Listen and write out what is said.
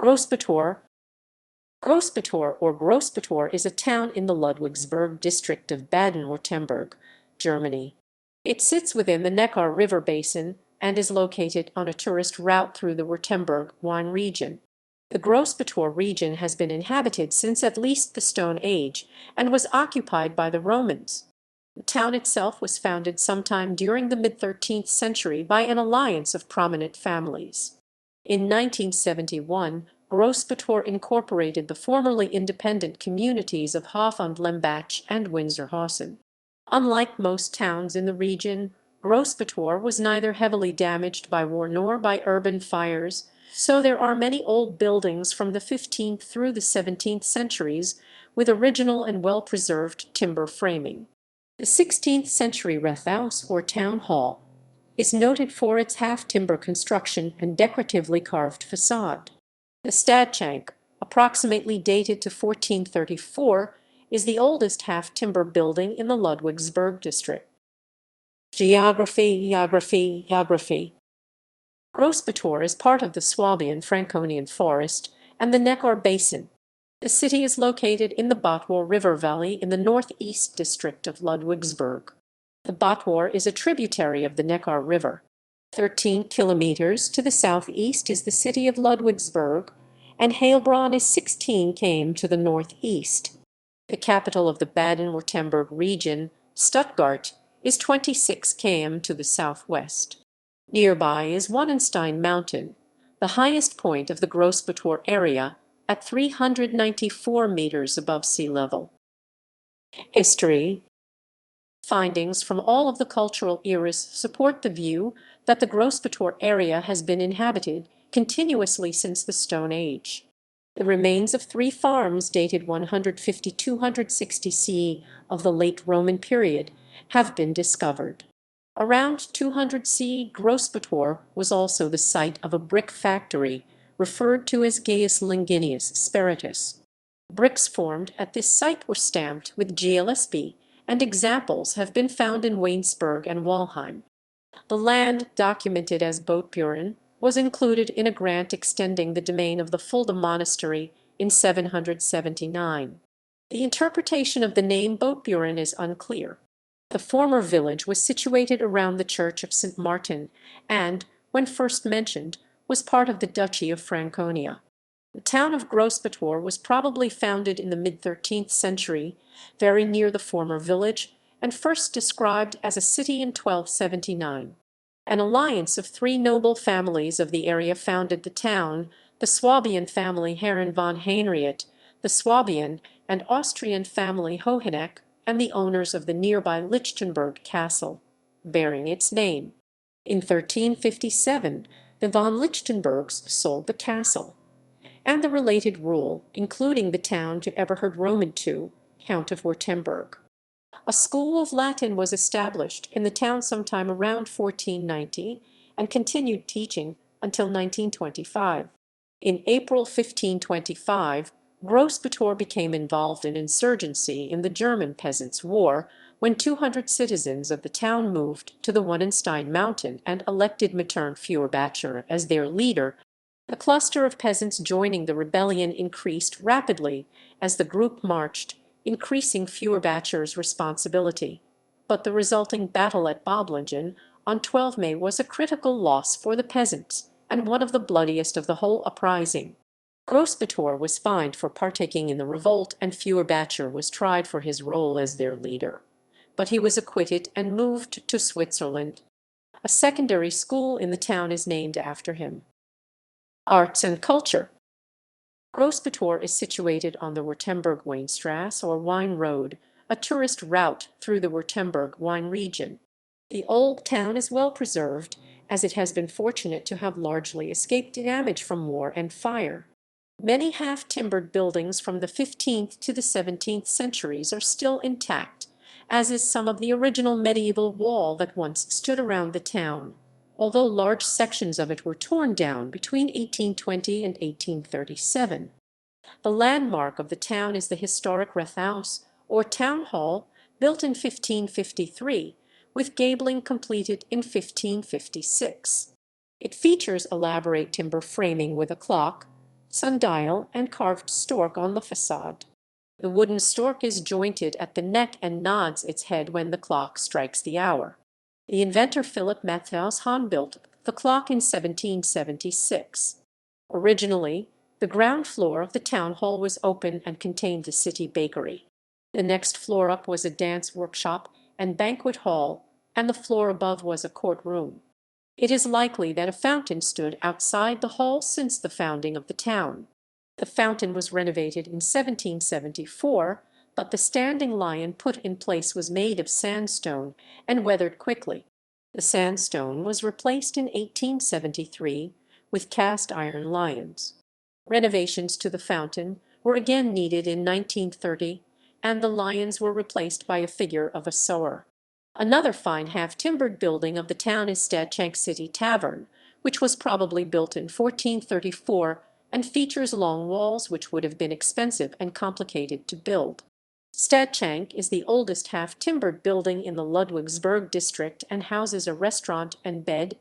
Großbottwar. Großbottwar or Großbottwar is a town in the Ludwigsburg district of Baden-Württemberg, Germany. It sits within the Neckar River basin and is located on a tourist route through the Württemberg wine region. The Großbottwar region has been inhabited since at least the Stone Age and was occupied by the Romans. The town itself was founded sometime during the mid-13th century by an alliance of prominent families. In 1971, Großbottwar incorporated the formerly independent communities of Hof und Lembach and Winzerhausen. Unlike most towns in the region, Großbottwar was neither heavily damaged by war nor by urban fires, so there are many old buildings from the 15th through the 17th centuries with original and well-preserved timber framing. The 16th century Rathaus, or town hall, is noted for its half-timber construction and decoratively carved façade. The Stadtschänke, approximately dated to 1434, is the oldest half-timber building in the Ludwigsburg district. Geography. Großbottwar is part of the Swabian-Franconian forest and the Neckar Basin. The city is located in the Bottwar River Valley in the northeast district of Ludwigsburg. The Bottwar is a tributary of the Neckar River. 13 kilometers to the southeast is the city of Ludwigsburg, and Heilbronn is 16 km to the northeast. The capital of the Baden-Württemberg region, Stuttgart, is 26 km to the southwest. Nearby is Wannenstein Mountain, the highest point of the Großbottwar area, at 394 meters above sea level. History. Findings from all of the cultural eras support the view that the Großbottwar area has been inhabited continuously since the Stone Age. The remains of 3 farms dated 150–260 CE of the late Roman period have been discovered. Around 200 CE, Großbottwar was also the site of a brick factory referred to as Gaius Linginius Spiritus. Bricks formed at this site were stamped with GLSB, and examples have been found in Weinsberg and Walheim. The land, documented as Bootburen, was included in a grant extending the domain of the Fulda Monastery in 779. The interpretation of the name Bootburen is unclear. The former village was situated around the Church of St. Martin and, when first mentioned, was part of the Duchy of Franconia. The town of Großbottwar was probably founded in the mid-13th century, very near the former village, and first described as a city in 1279. An alliance of 3 noble families of the area founded the town: the Swabian family Herren von Heinriet, the Swabian and Austrian family Hoheneck, and the owners of the nearby Lichtenberg Castle, bearing its name. In 1357, the von Lichtenbergs sold the castle and the related rule, including the town, to Eberhard Roman II, Count of Württemberg. A school of Latin was established in the town sometime around 1490 and continued teaching until 1925. In April 1525, Großbottwar became involved in insurgency in the German Peasants' War when 200 citizens of the town moved to the Wannenstein Mountain and elected Matern Feuerbacher as their leader. The cluster of peasants joining the rebellion increased rapidly as the group marched, increasing Feuerbacher's responsibility. But the resulting battle at Böblingen on 12 May was a critical loss for the peasants and one of the bloodiest of the whole uprising. Großbottwar was fined for partaking in the revolt, and Feuerbacher was tried for his role as their leader. But he was acquitted and moved to Switzerland. A secondary school in the town is named after him. Arts and culture. Großbottwar is situated on the Württemberg-Weinstrasse or Wine Road, a tourist route through the Württemberg wine region. The old town is well preserved, as it has been fortunate to have largely escaped damage from war and fire. Many half-timbered buildings from the 15th to the 17th centuries are still intact, as is some of the original medieval wall that once stood around the town, although large sections of it were torn down between 1820 and 1837. The landmark of the town is the historic Rathaus, or town hall, built in 1553, with gabling completed in 1556. It features elaborate timber framing with a clock, sundial, and carved stork on the façade. The wooden stork is jointed at the neck and nods its head when the clock strikes the hour. The inventor Philip Matthias Hahn built the clock in 1776. Originally, the ground floor of the town hall was open and contained the city bakery. The next floor up was a dance workshop and banquet hall, and the floor above was a courtroom. It is likely that a fountain stood outside the hall since the founding of the town. The fountain was renovated in 1774, but the standing lion put in place was made of sandstone and weathered quickly. The sandstone was replaced in 1873 with cast iron lions. Renovations to the fountain were again needed in 1930, and the lions were replaced by a figure of a sower. Another fine half-timbered building of the town is Stadtschänke City Tavern, which was probably built in 1434 and features long walls which would have been expensive and complicated to build. Stadtschänke is the oldest half-timbered building in the Ludwigsburg district and houses a restaurant and bed